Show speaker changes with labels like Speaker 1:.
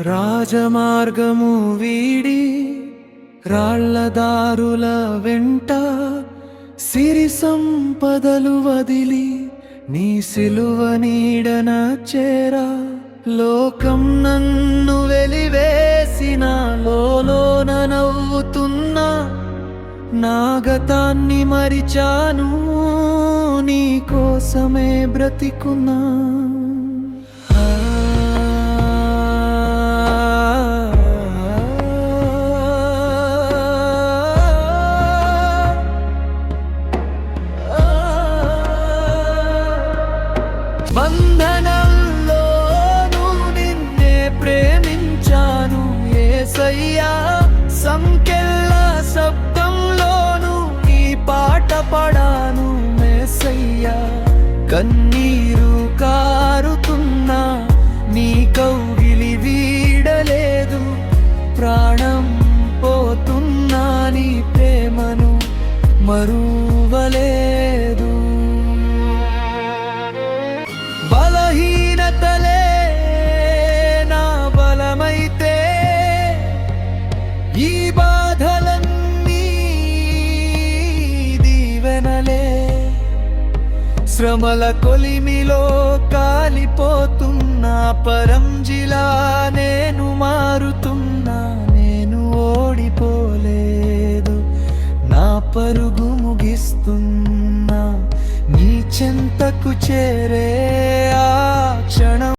Speaker 1: రాజమార్గము వీడి రాళ్ళదారుల వెంట సిరి సంపదలు వదిలి నీ సిలువ నీడన చేరా. లోకం నన్ను వెలివేసిన లోలోన నవ్వుతున్నా, నా గతాన్ని మరిచాను, నీ కోసమే బ్రతికున్నా. బంధనంలోనూ నిన్నే ప్రేమించాను యేసయ్యా, సంకెళ్ళ శబ్దంలోనూ ఈ పాట పాడాను యేసయ్యా. కన్నీరు కారుతున్నా నీ కౌగిలి వీడలేదు, ప్రాణం పోతున్నా నీ ప్రేమను మరువలేదు. బలహీనతలే నా బలమైతే, ఈ బాధలన్నీ దీవెనలే. శ్రమల కొలిమిలో కాలిపోతున్నా, పరంజిలా నేను మారుతున్నా, నేను ఓడిపోలేదు, నా పరుగు ముగిస్తున్నా, నీ చెంతకు చేరే ఆ క్షణం.